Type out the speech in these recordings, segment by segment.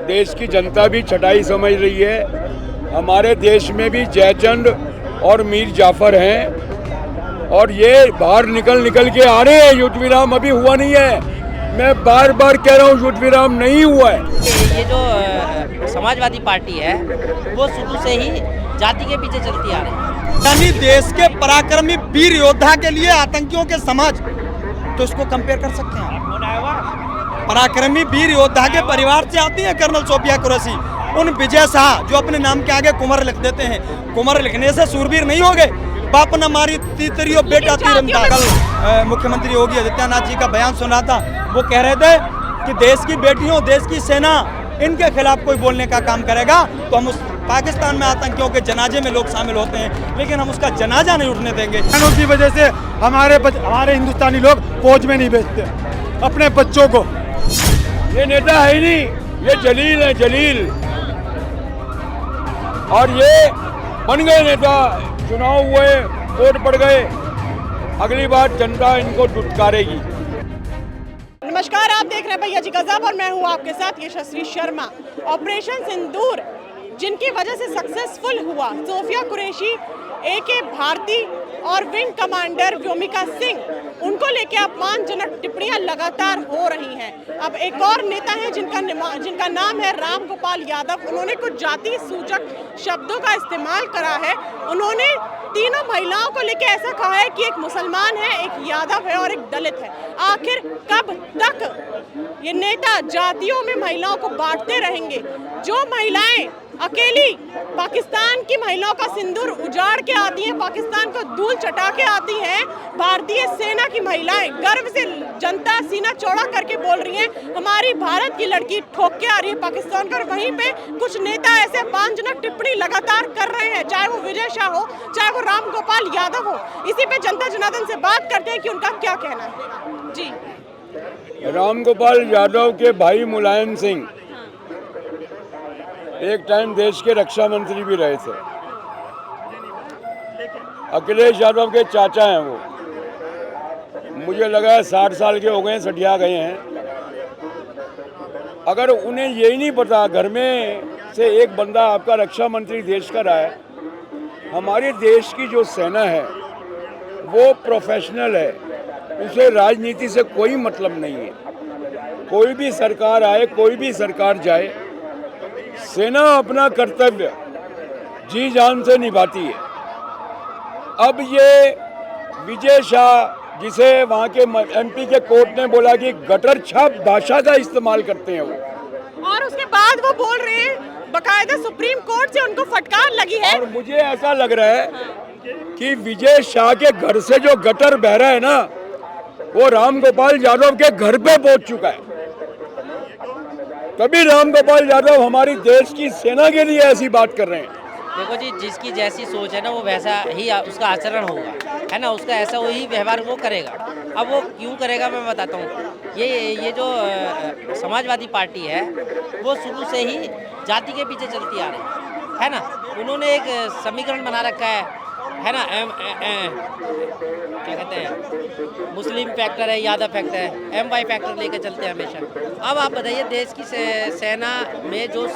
देश की जनता भी छटाई समझ रही है। हमारे देश में भी जयचंद और मीर जाफर हैं और ये बाहर निकल के आ रहे हैं। युद्ध विराम अभी हुआ नहीं है। मैं बार बार कह रहा हूँ युद्ध विराम नहीं हुआ है। ये जो समाजवादी पार्टी है वो शुरू से ही जाति के पीछे चलती आ रही है। यानी देश के पराक्रमी वीर योद्धा के लिए आतंकियों के समाज, तो इसको कंपेयर कर सकते हैं आप। पराक्रमी वीर योद्धा के परिवार से आती है कर्नल सोफिया कुरैशी। उन विजय शाह जो अपने नाम के आगे कुंवर लिख देते हैं, कुंवर लिखने से सूरवीर नहीं हो गए। बाप न मारी तीतरियो बेटा तीरंदाज। कल मुख्यमंत्री योगी आदित्यनाथ जी का बयान सुना था, वो कह रहे थे कि देश की बेटियों, देश की सेना, इनके खिलाफ कोई बोलने का काम करेगा तो हम उस पाकिस्तान में आतंकियों के जनाजे में लोग शामिल होते हैं, लेकिन हम उसका जनाजा नहीं उठने देंगे। की वजह से हमारे हिंदुस्तानी लोग फौज में नहीं भेजते अपने बच्चों को। ये नेता है ही नहीं, ये जलील है, जलील। और ये बन गए नेता, चुनाव हुए, वोट पड़ गए, अगली बार जनता इनको दुत्कारेगी। नमस्कार, आप देख रहे हैं भैया जी गजब और मैं हूँ आपके साथ यशस्वी शर्मा। ऑपरेशन सिंदूर जिनकी वजह से सक्सेसफुल हुआ, सोफिया कुरैशी, AK भारती और विंग कमांडर व्योमिका सिंह, उनको लेके अपमानजनक टिप्पणियां लगातार हो रही हैं। अब एक और नेता है जिनका नाम है राम गोपाल यादव। उन्होंने कुछ जाति सूचक शब्दों का इस्तेमाल करा है। उन्होंने तीनों महिलाओं को लेके ऐसा कहा है कि एक मुसलमान है, एक यादव है और एक दलित है। आखिर कब तक ये नेता जातियों में महिलाओं को बांटते रहेंगे? जो महिलाएं अकेली पाकिस्तान की महिलाओं का सिंदूर उजाड़ के आती हैं, पाकिस्तान को धूल चटा के आती हैं, भारतीय सेना की महिलाएं गर्व से जनता सीना चौड़ा करके बोल रही हैं हमारी भारत की लड़की ठोक के आ रही है पाकिस्तान को। और वहीं पे कुछ नेता ऐसे अपमानजनक टिप्पणी लगातार कर रहे हैं, चाहे वो विजय शाह हो, चाहे वो राम गोपाल यादव हो। इसी पे जनता जनार्दन से बात करते हैं कि उनका क्या कहना है। जी, राम गोपाल यादव के भाई मुलायम सिंह एक टाइम देश के रक्षा मंत्री भी रहे थे। अखिलेश यादव के चाचा हैं वो। मुझे लगा 60 साल के हो गए हैं, सठिया गए हैं। अगर उन्हें यही नहीं पता, घर में से एक बंदा आपका रक्षा मंत्री देश का रहा है। हमारे देश की जो सेना है वो प्रोफेशनल है, उसे राजनीति से कोई मतलब नहीं है। कोई भी सरकार आए, कोई भी सरकार जाए, सेना अपना कर्तव्य जी जान से निभाती है। अब ये विजय शाह, जिसे वहाँ के MP के कोर्ट ने बोला कि गटर छाप भाषा का इस्तेमाल करते हैं वो, और उसके बाद वो बोल रहे हैं बकायदा सुप्रीम कोर्ट से उनको फटकार लगी है। और मुझे ऐसा लग रहा है कि विजय शाह के घर से जो गटर बह रहा है ना, वो राम गोपाल यादव के घर पे पहुंच चुका है। तभी राम गोपाल यादव हमारी देश की सेना के लिए ऐसी बात कर रहे हैं। देखो जी, जिसकी जैसी सोच है ना वो वैसा ही उसका आचरण होगा, है ना, उसका ऐसा वही व्यवहार वो करेगा। अब वो क्यों करेगा मैं बताता हूँ। ये जो समाजवादी पार्टी है वो शुरू से ही जाति के पीछे चलती आ रही है ना। उन्होंने एक समीकरण बना रखा है ना, क्या कहते हैं, मुस्लिम फैक्टर है, यादव फैक्टर है, MY फैक्टर लेके चलते हैं हमेशा। अब आप बताइए, देश की सेना में जो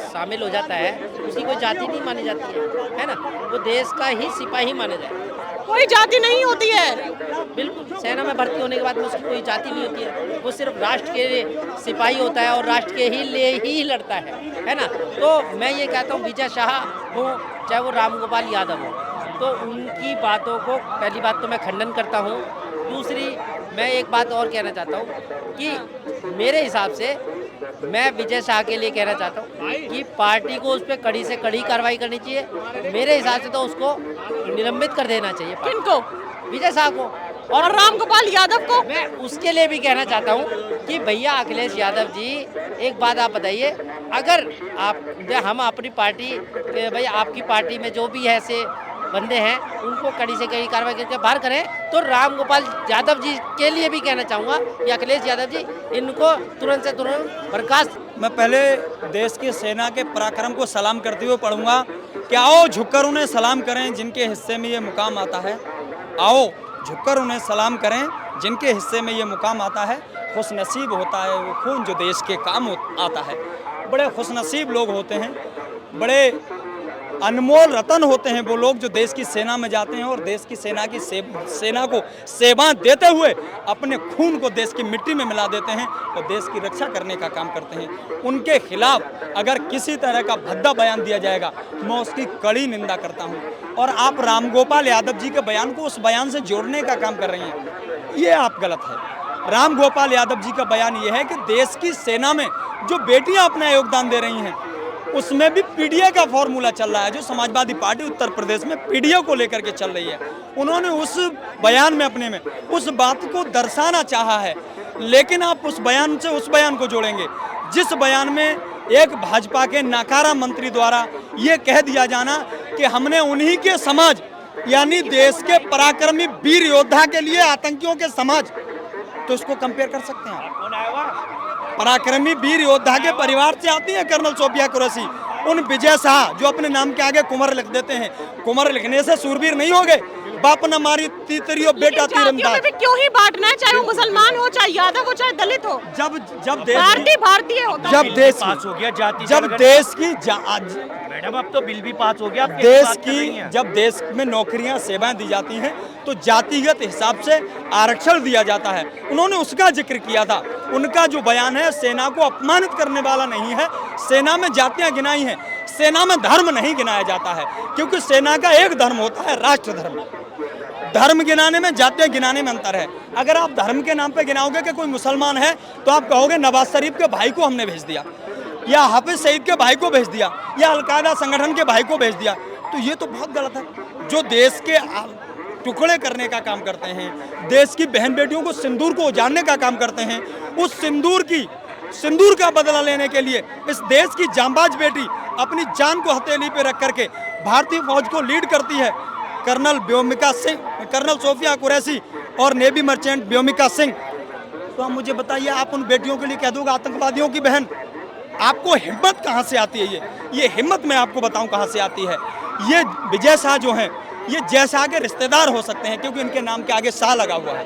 शामिल हो जाता है उसकी कोई जाति नहीं मानी जाती है ना, वो देश का ही सिपाही माने जाए। कोई जाति नहीं होती है, बिल्कुल। सेना में भर्ती होने के बाद में उसकी कोई जाति नहीं होती है, वो सिर्फ राष्ट्र के सिपाही होता है और राष्ट्र के ही लिए ही लड़ता है ना। तो मैं ये कहता हूँ, विजय शाह हो चाहे वो राम गोपाल यादव हो, तो उनकी बातों को, पहली बात तो मैं खंडन करता हूँ। दूसरी, मैं एक बात और कहना चाहता हूँ कि मेरे हिसाब से मैं विजय शाह के लिए कहना चाहता हूँ कि पार्टी को उस पर कड़ी से कड़ी कार्रवाई करनी चाहिए। मेरे हिसाब से तो उसको निलंबित कर देना चाहिए। किनको? विजय शाह को। और राम गोपाल यादव को मैं उसके लिए भी कहना चाहता हूँ कि भैया अखिलेश यादव जी, एक बात आप बताइए, अगर हम अपनी पार्टी, भाई आपकी पार्टी में जो भी ऐसे बंदे हैं उनको कड़ी से कड़ी कार्रवाई करके बाहर करें, तो राम गोपाल यादव जी के लिए भी कहना चाहूँगा कि अखिलेश यादव जी, इनको तुरंत से तुरंत बर्खास्त। मैं पहले देश की सेना के पराक्रम को सलाम करते हुए पढ़ूंगा कि आओ झुककर उन्हें सलाम करें जिनके हिस्से में ये मुकाम आता है। आओ झुककर उन्हें सलाम करें जिनके हिस्से में ये मुकाम आता है। खुश नसीब होता है वो खून जो देश के काम आता है। बड़े खुशनसीब लोग होते हैं, बड़े अनमोल रतन होते हैं वो लोग जो देश की सेना में जाते हैं और देश की सेना को सेवा देते हुए अपने खून को देश की मिट्टी में मिला देते हैं और देश की रक्षा करने का काम करते हैं। उनके खिलाफ अगर किसी तरह का भद्दा बयान दिया जाएगा मैं उसकी कड़ी निंदा करता हूं। और आप रामगोपाल यादव जी के बयान को उस बयान से जोड़ने का काम कर रही हैं, ये आप गलत है। रामगोपाल यादव जी का बयान ये है कि देश की सेना में जो बेटियां अपना योगदान दे रही हैं उसमें भी पीडीए का फॉर्मूला चल रहा है, जो समाजवादी पार्टी उत्तर प्रदेश में पीडीए को लेकर के चल रही है। उन्होंने उस बयान में अपने में उस बात को दर्शाना चाहा है, लेकिन आप उस बयान से उस बयान को जोड़ेंगे जिस बयान में एक भाजपा के नाकारा मंत्री द्वारा ये कह दिया जाना कि हमने उन्हीं के समाज यानी देश के पराक्रमी वीर योद्धा के लिए आतंकियों के समाज, तो इसको कंपेयर कर सकते हैं आप। पराक्रमी वीर योद्धा के परिवार से आती है कर्नल सोफिया कुरैशी। उन विजय शाह जो अपने नाम के आगे कुंवर लिख देते हैं, कुंवर लिखने से सूरवीर नहीं हो गए। बाप न मारी तीतरियो बेटा तीरंदाज। क्यों ही बांटना है, चाहे वो मुसलमान हो, चाहे यादव हो, चाहे दलित हो। जब भारतीय होता है। जब देश पास हो गया जाति, जब देश की मैडम अब तो बिल भी पास हो गया, देश की जब देश में नौकरियां सेवाएं दी जाती हैं तो जातिगत हिसाब से आरक्षण दिया जाता है। उन्होंने उसका जिक्र किया था। उनका जो बयान है सेना को अपमानित करने वाला नहीं है। सेना में जातियां गिनाई हैं, सेना में धर्म नहीं गिनाया जाता है, क्योंकि सेना का एक धर्म होता है राष्ट्र धर्म। धर्म गिनाने में जातियां गिनाने में अंतर है। अगर आप धर्म के नाम पे गिनाओगे कि कोई मुसलमान है तो आप कहोगे नवाज शरीफ के भाई को हमने भेज दिया, या हाफिज सईद के भाई को भेज दिया, या अलकायदा संगठन के भाई को भेज दिया, तो ये तो बहुत गलत है। जो देश के टुकड़े करने का काम करते हैं, देश की बहन बेटियों को सिंदूर को उजाड़ने का काम करते हैं, उस सिंदूर का बदला लेने के लिए इस देश की जांबाज बेटी अपनी जान को हथेली पे रख करके भारतीय फौज को लीड करती है। कर्नल व्योमिका सिंह, कर्नल सोफिया कुरैशी और नेवी मर्चेंट व्योमिका सिंह। तो आप मुझे बताइए, आप उन बेटियों के लिए कह दोगे आतंकवादियों की बहन? आपको हिम्मत कहाँ से आती है? ये हिम्मत मैं आपको बताऊं कहाँ से आती है। ये विजय शाह जो हैं ये जय शाह के रिश्तेदार हो सकते हैं, क्योंकि इनके नाम के आगे शाह लगा हुआ है,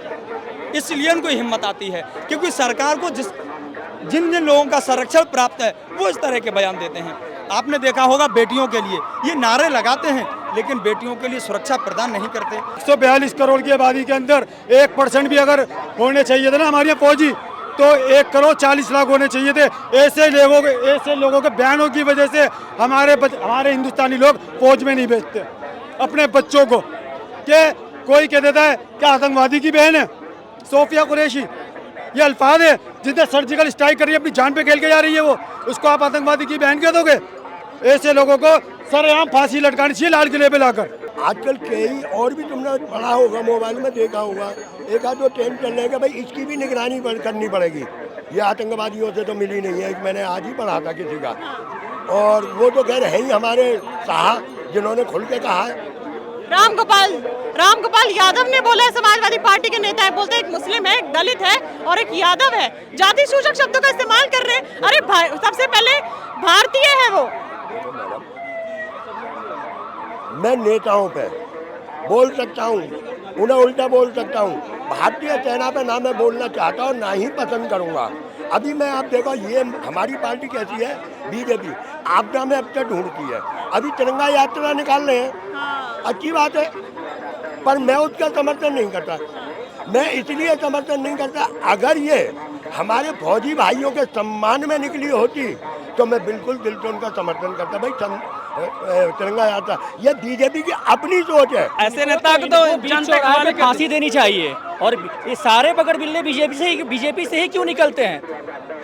इसलिए इनको हिम्मत आती है। क्योंकि सरकार को जिन लोगों का संरक्षण प्राप्त है वो इस तरह के बयान देते हैं। आपने देखा होगा बेटियों के लिए ये नारे लगाते हैं, लेकिन बेटियों के लिए सुरक्षा प्रदान नहीं करते। 142 करोड़ की आबादी के अंदर 1% भी अगर होने चाहिए थे ना हमारे यहाँ फौजी, तो 1 करोड़ 40 लाख होने चाहिए थे। ऐसे लोगों के बयानों की वजह से हमारे हिंदुस्तानी लोग फौज में नहीं भेजते अपने बच्चों को। कि कोई कह देता है क्या आतंकवादी की बहन है सोफिया कुरैशी, ये अल्फाज है जिसने सर्जिकल स्ट्राइक करी अपनी जान पे खेल के जा रही है वो, उसको आप आतंकवादी की बहन कह दोगे? ऐसे लोगों को सरेआम फांसी लटकानी चाहिए लाल किले पे लाकर। आजकल कई और भी तुमने पढ़ा होगा, मोबाइल में देखा होगा, एक आध दो ट्रेन चल रहे हैं, भाई इसकी भी निगरानी करनी पड़ेगी। ये आतंकवादियों से तो मिली नहीं है, मैंने आज ही पढ़ा था किसी का, और वो तो कह रहे हैं हमारे साहब जिन्होंने खुल के कहा है। रामगोपाल यादव ने बोला है, समाजवादी पार्टी के नेता है, बोलते हैं एक मुस्लिम है, एक दलित है और एक यादव है। जाति सूचक शब्दों का इस्तेमाल कर रहे हैं। अरे सबसे पहले भारतीय है वो। मैं नेताओं पे बोल सकता हूँ, उन्हें उल्टा बोल सकता हूँ। भारतीय सेना पे ना मैं बोलना चाहता हूँ ना ही पसंद करूँगा। अभी मैं आप देखो ये हमारी पार्टी कैसी है, बीजेपी आपदा में अब तक ढूंढती है। अभी तिरंगा यात्रा निकाल रहे हैं, अच्छी बात है, पर मैं उसका समर्थन नहीं करता। मैं इसलिए समर्थन नहीं करता, अगर ये हमारे फौजी भाइयों के सम्मान में निकली होती तो मैं बिल्कुल दिल से उनका समर्थन करता। भाई तिरंगा यात्रा ये बीजेपी की अपनी सोच है। ऐसे नेता को तो जनता को फांसी देनी चाहिए। और ये सारे पकड़ बिल्ले बीजेपी से ही क्यों निकलते हैं?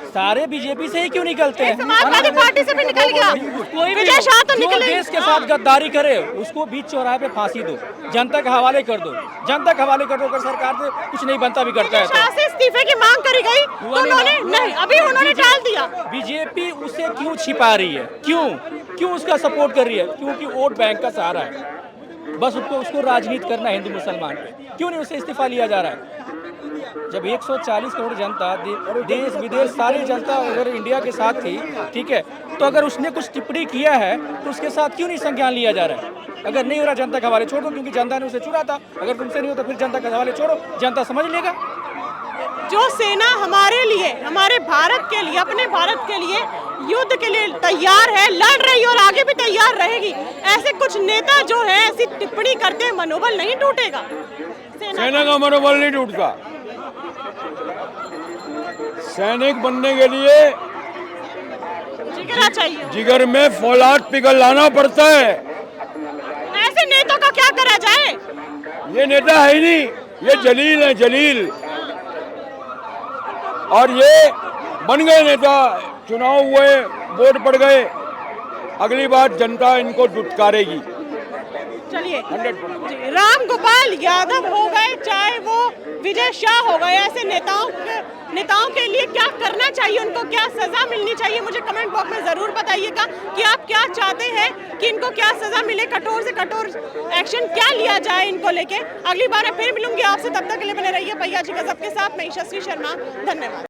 सारे बीजेपी से ही क्यों निकलते हैं? समाजवादी पार्टी से भी निकल गया कोई भी विजय शाह तो जो निकले। देश के साथ गद्दारी करे उसको बीच चौराहे पे फांसी दो, जनता के हवाले कर दो, जनता के हवाले कर दो। अगर सरकार से कुछ नहीं बनता भी करता है विजय शाह से इस्तीफे की मांग करी गई तो उन्होंने नहीं, अभी उन्होंने टाल दिया। बीजेपी उसे क्यों छिपा रही है? क्यों उसका सपोर्ट कर रही है? क्योंकि वोट बैंक का सहारा है, बस उसको राजनीति करना है हिंदू मुसलमान पे। क्यों नहीं उसे इस्तीफा लिया जा रहा है? जब 140 करोड़ जनता देश विदेश सारी जनता अगर इंडिया के साथ थी, ठीक है, तो अगर उसने कुछ टिप्पणी किया है तो उसके साथ क्यों नहीं संज्ञान लिया जा रहा है? अगर नहीं हो रहा जनता के हवाले छोड़ दो, क्योंकि जनता ने उसे चुना था। अगर तुमसे नहीं हो तो फिर जनता के हवाले छोड़ो, जनता समझ लेगा। जो सेना हमारे लिए, हमारे भारत के लिए, अपने भारत के लिए युद्ध के लिए तैयार है, लड़ रही है और आगे भी तैयार रहेगी। ऐसे कुछ नेता जो है ऐसी टिप्पणी करते हैं, मनोबल नहीं टूटेगा? सेना का मनोबल नहीं टूटता। सैनिक बनने के लिए जिगरा चाहिए। जिगर में फौलाद पिघलाना पड़ता है। ऐसे नेताओं का क्या करा जाए? ये नेता है ही नहीं, ये जलील है, जलील। और ये बन गए नेता, चुनाव हुए, वोट पड़ गए, अगली बार जनता इनको दुत्कारेगी। चलिए, राम गोपाल यादव हो गए, चाहे वो विजय शाह हो गए, ऐसे नेताओं के लिए क्या करना चाहिए, उनको क्या सजा मिलनी चाहिए? मुझे कमेंट बॉक्स में जरूर बताइएगा कि आप क्या चाहते हैं कि इनको क्या सजा मिले, कठोर से कठोर एक्शन क्या लिया जाए इनको लेके। अगली बार फिर मिलूंगी आपसे, तब तक के लिए बने रहिए भैया जी गजब के साथ। मैं यशस्वी शर्मा, धन्यवाद।